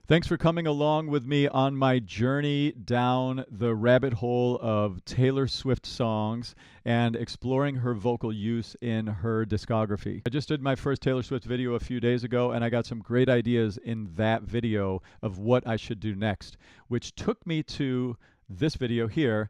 Thanks for coming along with me on my journey down the rabbit hole of Taylor Swift songs and exploring her vocal use in her discography. I just did my first Taylor Swift video a few days ago, and I got some great ideas in that video of what I should do next, which took me to this video here.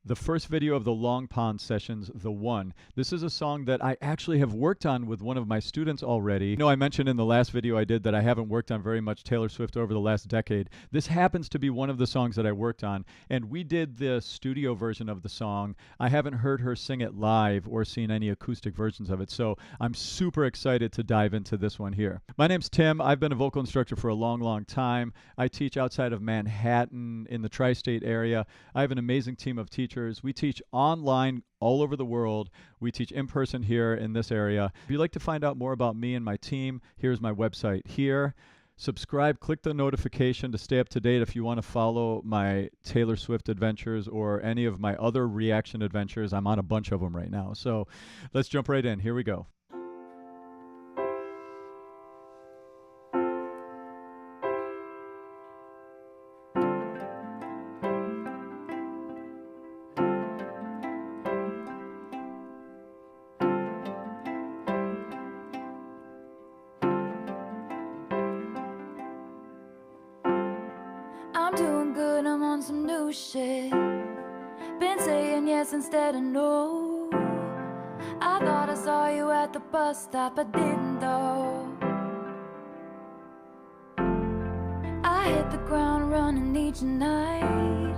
The first video of the Long Pond Sessions, The One. This is a song that I actually have worked on with one of my students already. You know, I mentioned in the last video I did that I haven't worked on very much Taylor Swift over the last decade. This happens to be one of the songs that I worked on, and we did the studio version of the song. I haven't heard her sing it live or seen any acoustic versions of it, so I'm super excited to dive into this one here. My name's Tim. I've been a vocal instructor for a long, long time. I teach outside of Manhattan in the tri-state area. I have an amazing team of teachers. We teach online all over the world. We teach in person here in this area. If you'd like to find out more about me and my team, here's my website here. Subscribe, click the notification to stay up to date if you want to follow my Taylor Swift adventures or any of my other reaction adventures. I'm on a bunch of them right now. So let's jump right in. Here we go. I'm doing good, I'm on some new shit. Been saying yes instead of no. I thought I saw you at the bus stop, I didn't though. I hit the ground running each night.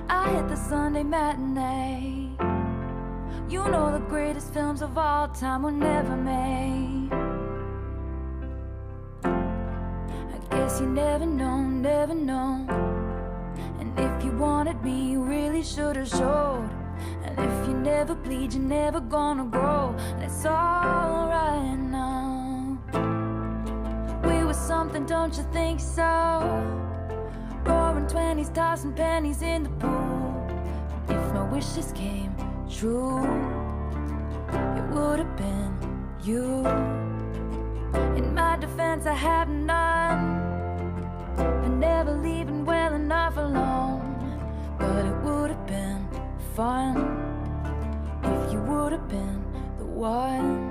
I hit the Sunday matinee. You know the greatest films of all time were never made. I guess you never know, never know. And if you wanted me, you really should've showed. And if you never bleed, you're never gonna grow. And it's alright now. We were something, don't you think so? Roaring 20s, tossing pennies in the pool. If my wishes came true, it would've been you. In my defense, I have none for never leaving well enough alone. But it would have been fun if you would have been the one.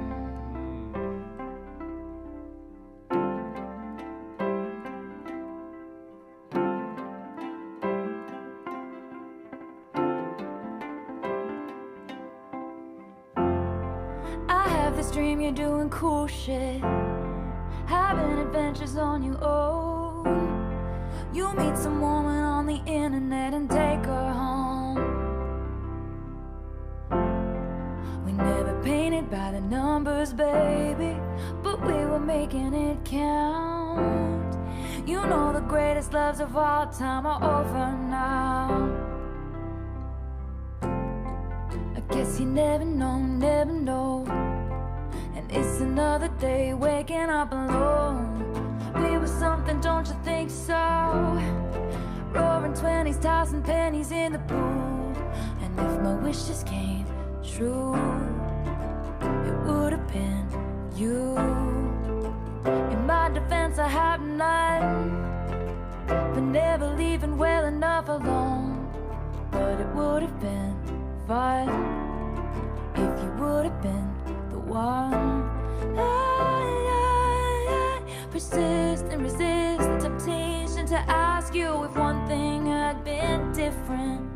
I have this dream you're doing cool shit, having adventures on your own. You meet some woman on the internet and take her home. We never painted by the numbers, baby, but we were making it count. You know the greatest loves of all time are over now. I guess you never know, never know. And it's another day waking up alone. We were something, don't you think so? Roaring 20s, tossing pennies in the pool. And if my wishes came true, it would have been you. In my defense, I have none for never leaving well enough alone. But it would have been fun if you would have been the one. I persist and resist the temptation to ask you if one thing had been different.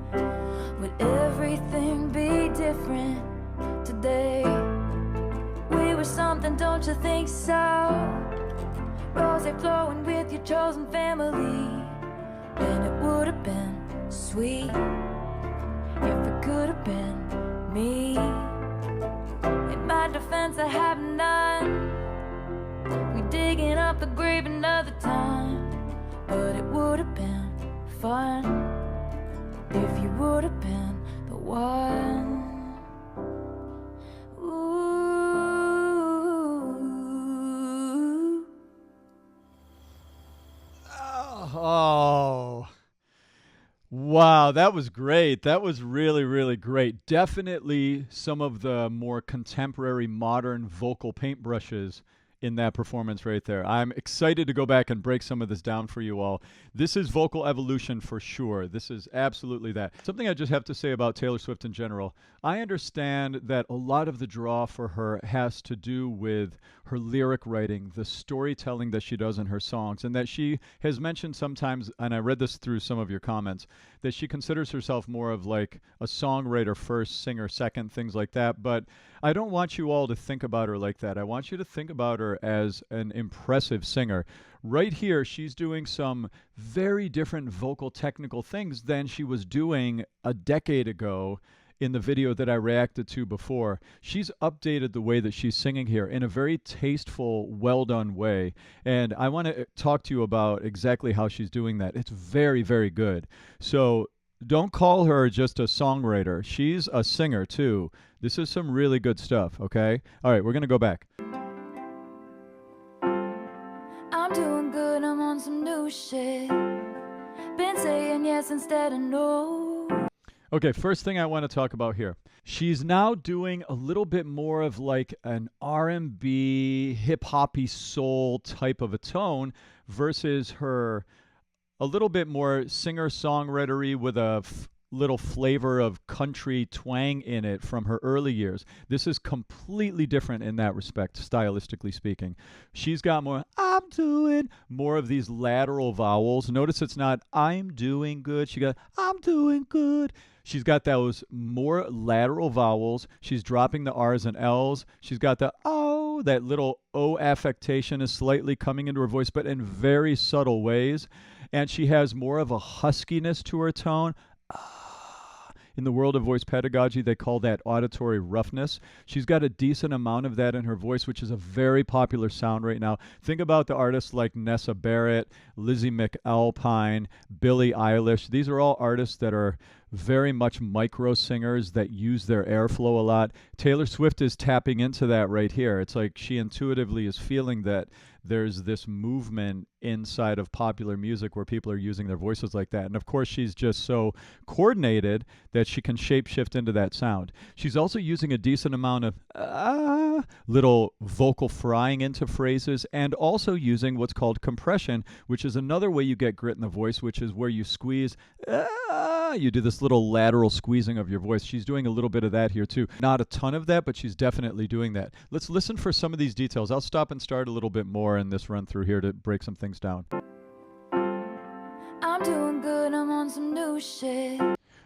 Would everything be different today? We were something, don't you think so? Rose flowing with your chosen family. And it would have been sweet if it could have been me. In my defense, I have none. We digging up the grave another time. But it would have been fun if you would have been the one. Ooh. Oh, wow, that was great. That was really, really great. Definitely some of the more contemporary, modern vocal paintbrushes in that performance right there. I'm excited to go back and break some of this down for you all. This is vocal evolution for sure. This is absolutely that. Something I just have to say about Taylor Swift in general. I understand that a lot of the draw for her has to do with her lyric writing, the storytelling that she does in her songs, and that she has mentioned sometimes, and I read this through some of your comments, that she considers herself more of like a songwriter first, singer second, things like that. But I don't want you all to think about her like that. I want you to think about her as an impressive singer. Right here, she's doing some very different vocal technical things than she was doing a decade ago in the video that I reacted to before. She's updated the way that she's singing here in a very tasteful, well done way. And I want to talk to you about exactly how she's doing that. It's very, very good. So don't call her just a songwriter. She's a singer too. This is some really good stuff, okay? All right, we're going to go back. I'm doing good, I'm on some new shit. Been saying yes instead of no. Okay, first thing I want to talk about here. She's now doing a little bit more of like an R&B, hip-hoppy soul type of a tone versus her a little bit more singer-songwritery with a little flavor of country twang in it from her early years. This is completely different in that respect, stylistically speaking. She's got more, I'm doing, more of these lateral vowels. Notice it's not, I'm doing good. She got, I'm doing good. She's got those more lateral vowels. She's dropping the R's and L's. She's got the oh, that little O affectation is slightly coming into her voice, but in very subtle ways. And she has more of a huskiness to her tone. In the world of voice pedagogy, they call that auditory roughness. She's got a decent amount of that in her voice, which is a very popular sound right now. Think about the artists like Nessa Barrett, Lizzie McAlpine, Billie Eilish. These are all artists that are very much micro singers that use their airflow a lot. Taylor Swift is tapping into that right here. It's like she intuitively is feeling that there's this movement inside of popular music where people are using their voices like that. And of course, she's just so coordinated that she can shapeshift into that sound. She's also using a decent amount of little vocal frying into phrases, and also using what's called compression, which is another way you get grit in the voice, which is where you squeeze, you do this little lateral squeezing of your voice. She's doing a little bit of that here too. Not a ton of that, but she's definitely doing that. Let's listen for some of these details. I'll stop and start a little bit more in this run through here to break some things down. I'm doing good, I'm on some new shit.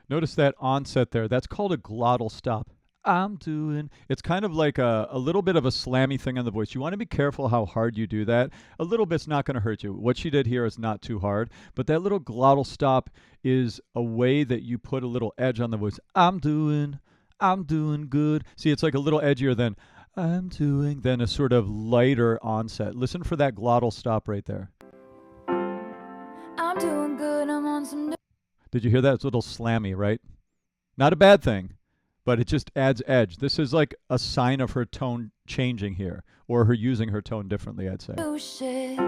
Notice that onset there. That's called a glottal stop. I'm doing. It's kind of like a little bit of a slammy thing on the voice. You want to be careful how hard you do that. A little bit's not going to hurt you. What she did here is not too hard, but that little glottal stop is a way that you put a little edge on the voice. I'm doing good. See, it's like a little edgier than than a sort of lighter onset. Listen for that glottal stop right there. I'm doing good, I'm on some new. Did you hear that? It's a little slammy, right? Not a bad thing, but it just adds edge. This is like a sign of her tone changing here, or her using her tone differently, I'd say. New shit.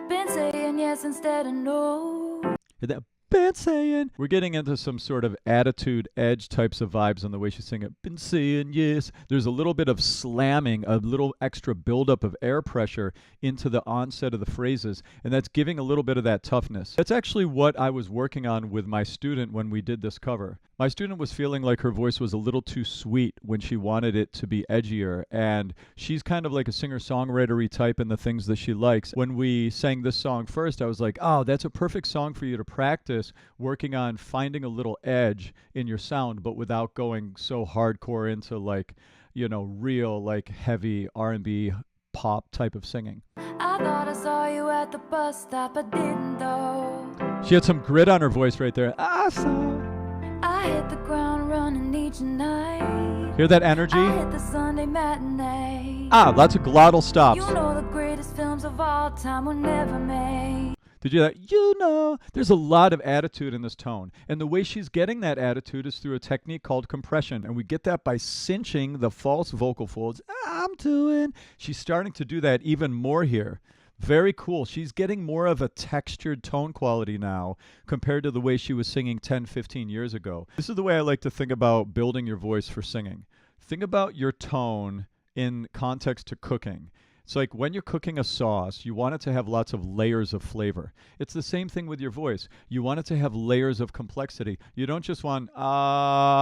Been saying yes instead of no. Hear that? Been saying. We're getting into some sort of attitude, edge types of vibes on the way she's singing it. Been saying yes. There's a little bit of slamming, a little extra buildup of air pressure into the onset of the phrases, and that's giving a little bit of that toughness. That's actually what I was working on with my student when we did this cover. My student was feeling like her voice was a little too sweet when she wanted it to be edgier, and she's kind of like a singer-songwriter-y type in the things that she likes. When we sang this song first, I was like, oh, that's a perfect song for you to practice working on finding a little edge in your sound, but without going so hardcore into like, you know, real like heavy R&B pop type of singing. I thought I saw you at the bus stop, I didn't though. She had some grit on her voice right there. I hit the ground running each night. Hear that energy? I hit the Sunday matinee. Lots of glottal stops. You know the greatest films of all time were never made. Did you hear that? You know, there's a lot of attitude in this tone. And the way she's getting that attitude is through a technique called compression. And we get that by cinching the false vocal folds. She's starting to do that even more here. Very cool. She's getting more of a textured tone quality now compared to the way she was singing 10, 15 years ago. This is the way I like to think about building your voice for singing. Think about your tone in context to cooking. It's like when you're cooking a sauce, you want it to have lots of layers of flavor. It's the same thing with your voice. You want it to have layers of complexity. You don't just want,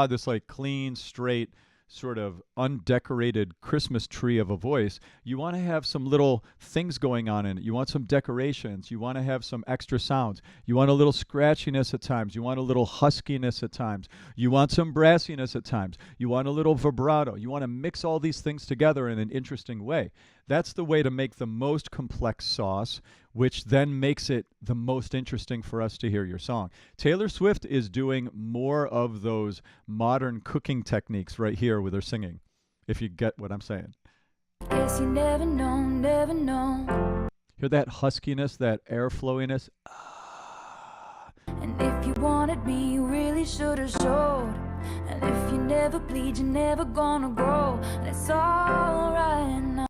this like clean, straight, sort of undecorated Christmas tree of a voice. You want to have some little things going on in it. You want some decorations. You want to have some extra sounds. You want a little scratchiness at times. You want a little huskiness at times. You want some brassiness at times. You want a little vibrato. You want to mix all these things together in an interesting way. That's the way to make the most complex sauce, which then makes it the most interesting for us to hear your song. Taylor Swift is doing more of those modern cooking techniques right here with her singing, if you get what I'm saying. Guess you never know, never know. Hear that huskiness, that air flowiness? And if you wanted me, you really should have showed. And if you never bleed, you're never gonna grow. And it's all right now.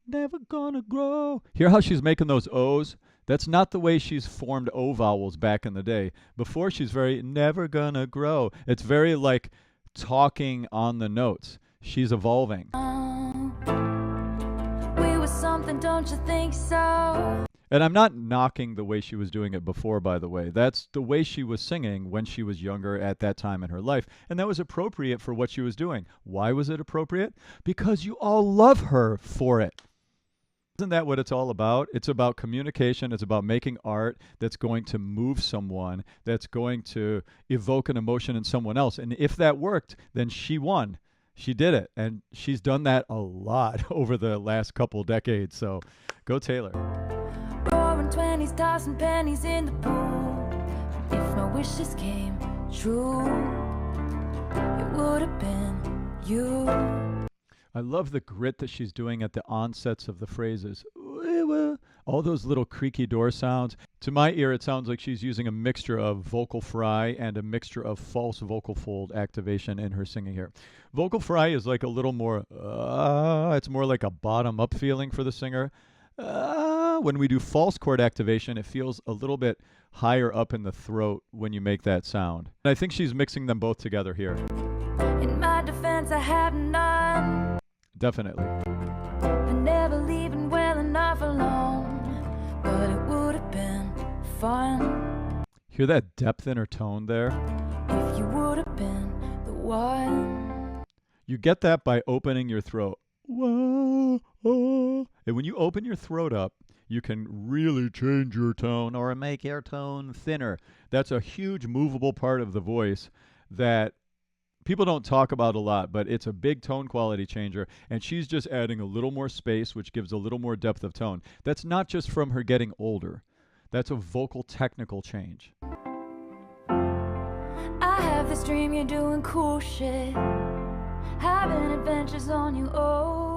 Never gonna grow. Hear how she's making those O's? That's not the way she's formed O vowels back in the day. Before, she's very never gonna grow. It's very like talking on the notes. She's evolving. We were something, don't you think so? And I'm not knocking the way she was doing it before, by the way. That's the way she was singing when she was younger at that time in her life. And that was appropriate for what she was doing. Why was it appropriate? Because you all love her for it. Isn't that what it's all about? It's about communication. It's about making art that's going to move someone, that's going to evoke an emotion in someone else. And if that worked, then she won. She did it. And she's done that a lot over the last couple decades. So go Taylor. Roaring 20s, tossing pennies in the pool. If my wishes came true, it would have been you. I love the grit that she's doing at the onsets of the phrases. All those little creaky door sounds. To my ear, it sounds like she's using a mixture of vocal fry and a mixture of false vocal fold activation in her singing here. Vocal fry is like a little more, it's more like a bottom-up feeling for the singer. When we do false chord activation, it feels a little bit higher up in the throat when you make that sound. And I think she's mixing them both together here. In my defense, I have none. Definitely. For never leaving well enough alone. But it would have been fun. Hear that depth in her tone there? If you would have been the one. You get that by opening your throat. Whoa, oh. And when you open your throat up, you can really change your tone or make your tone thinner. That's a huge movable part of the voice that people don't talk about a lot, but it's a big tone quality changer, and she's just adding a little more space, which gives a little more depth of tone. That's not just from her getting older. That's a vocal technical change. I have this dream you're doing cool shit, having adventures on your own.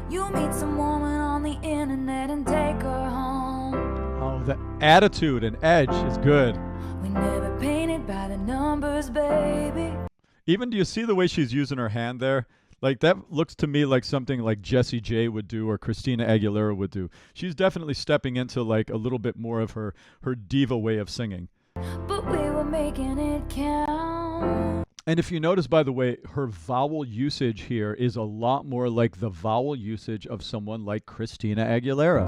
You meet some woman on the internet and take her home. Oh, the attitude and edge is good. We never painted by the numbers, baby. Even do you see the way she's using her hand there? Like that looks to me like something like Jessie J would do or Christina Aguilera would do. She's definitely stepping into like a little bit more of her diva way of singing. But we were making it count. And if you notice, by the way, her vowel usage here is a lot more like the vowel usage of someone like Christina Aguilera.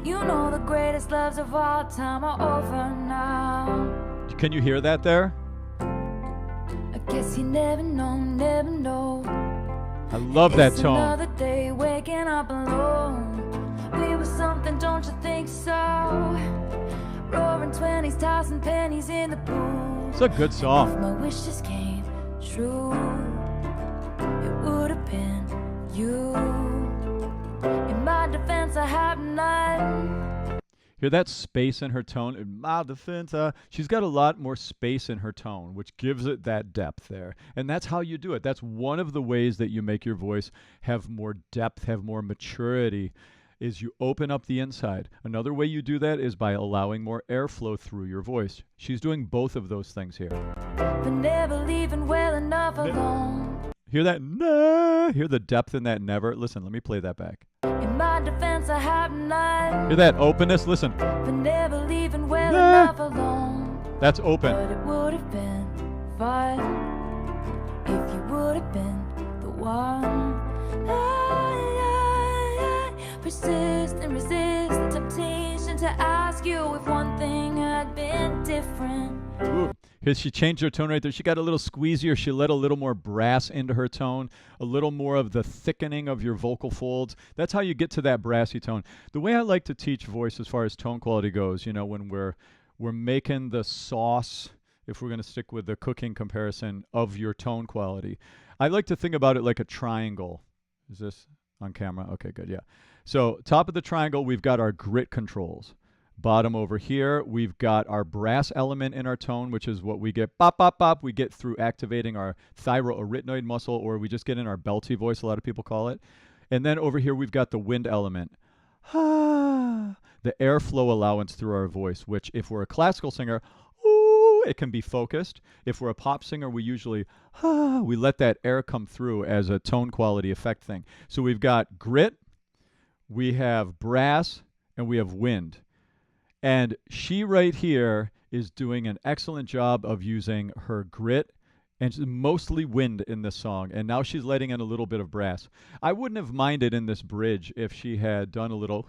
You know the greatest loves of all time are over now. Can you hear that there? I guess you never know, never know. I love that It's tone. another day waking up alone. We were something, don't you think so? Roaring 20s, tossing pennies in the pool. It's a good If song. my wishes came true, it would have been you. In my defense, I have none. Hear that space in her tone? In my defense, she's got a lot more space in her tone, which gives it that depth there. And that's how you do it. That's one of the ways that you make your voice have more depth, have more maturity, is you open up the inside. Another way you do that is by allowing more airflow through your voice. She's doing both of those things here. But never leaving well enough alone. Hear that? Nah. Hear the depth in that never? Listen, let me play that back. In my defense, I have none. Hear that openness? Listen. But never leaving well Nah. enough alone. That's open. But it would have been fun if you would have been the one. persist and resist the temptation to ask you if one thing had been different. Ooh. Here she changed her tone right there. She got a little squeezier. She let a little more brass into her tone, a little more of the thickening of your vocal folds. That's how you get to that brassy tone. The way I like to teach voice as far as tone quality goes, you know, when we're making the sauce, if we're going to stick with the cooking comparison of your tone quality, I like to think about it like a triangle. Is this on camera? Okay, good. Yeah. So top of the triangle, we've got our grit controls. Bottom over here, we've got our brass element in our tone, which is what we get bop, bop, bop. We get through activating our thyroarytenoid muscle, or we just get in our belty voice, a lot of people call it. And then over here, we've got the wind element. Ah, the airflow allowance through our voice, which if we're a classical singer, ooh, it can be focused. If we're a pop singer, we usually, we let that air come through as a tone quality effect thing. So we've got grit, we have brass, and we have wind. And she right here is doing an excellent job of using her grit and mostly wind in this song. And now she's letting in a little bit of brass. I wouldn't have minded in this bridge if she had done a little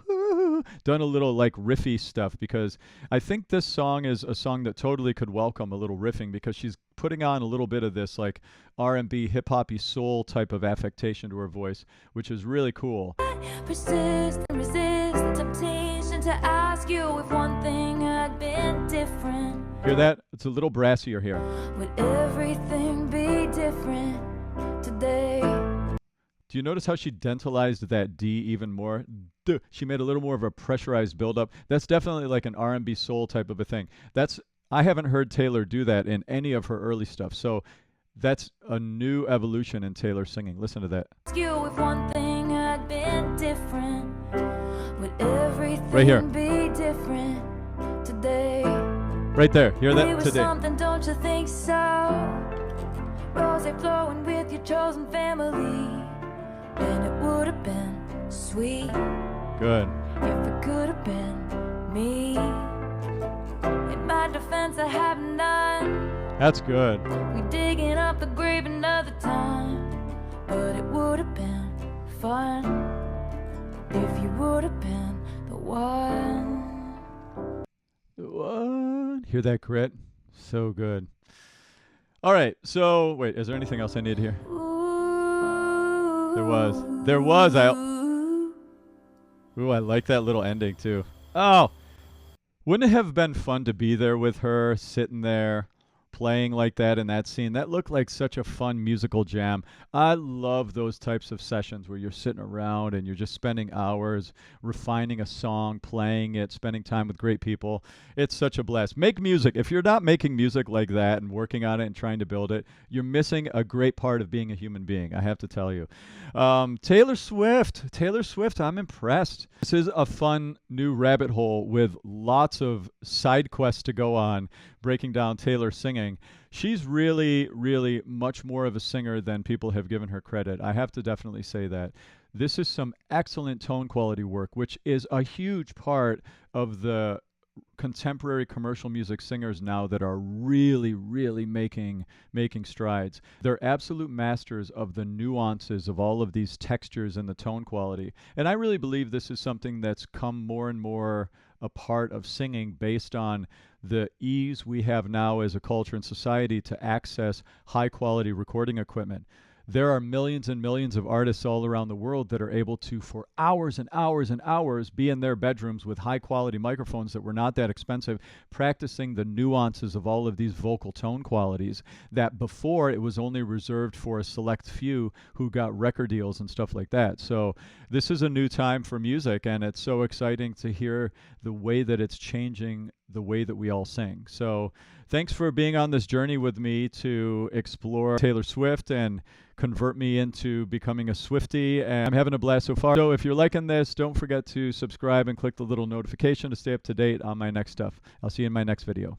like riffy stuff, because I think this song is a song that totally could welcome a little riffing, because she's putting on a little bit of this like R&B, hip-hoppy soul type of affectation to her voice, which is really cool. Persist and resist the temptation to ask you if one thing had been different. Hear that? It's a little brassier here. Would everything be different today? Do you notice how she dentalized that D even more? Duh. She made a little more of a pressurized buildup. That's definitely like an R&B soul type of a thing. I haven't heard Taylor do that in any of her early stuff. So that's a new evolution in Taylor singing. Listen to that. Ask you if one thing had been different. Would everything Right here. be different today? Right there. Hear that? We were Today. something, don't you think so? Rose flowing with your chosen family, and it would have been sweet Good. if it could have been me. In my defense, I have none. That's good. We digging up the grave another time, but it would have been fun if you would have been the one. What? Hear that grit? So good. All right. So, wait, is there anything else I need here? There was. Ooh, I like that little ending too. Oh, wouldn't it have been fun to be there with her, sitting there, playing like that in that scene? That looked like such a fun musical jam. I love those types of sessions where you're sitting around and you're just spending hours refining a song, playing it, spending time with great people. It's such a blast. Make music. If you're not making music like that and working on it and trying to build it, you're missing a great part of being a human being, I have to tell you. Taylor Swift, I'm impressed. This is a fun new rabbit hole with lots of side quests to go on, breaking down Taylor singing. She's really, really much more of a singer than people have given her credit. I have to definitely say that. This is some excellent tone quality work, which is a huge part of the contemporary commercial music singers now that are really, really making strides. They're absolute masters of the nuances of all of these textures and the tone quality. And I really believe this is something that's come more and more a part of singing based on the ease we have now as a culture and society to access high quality recording equipment. There are millions and millions of artists all around the world that are able to, for hours and hours and hours, be in their bedrooms with high-quality microphones that were not that expensive, practicing the nuances of all of these vocal tone qualities that before it was only reserved for a select few who got record deals and stuff like that. So this is a new time for music, and it's so exciting to hear the way that it's changing the way that we all sing. So thanks for being on this journey with me to explore Taylor Swift and convert me into becoming a Swiftie, and I'm having a blast so far. So if you're liking this, don't forget to subscribe and click the little notification to stay up to date on my next stuff. I'll see you in my next video.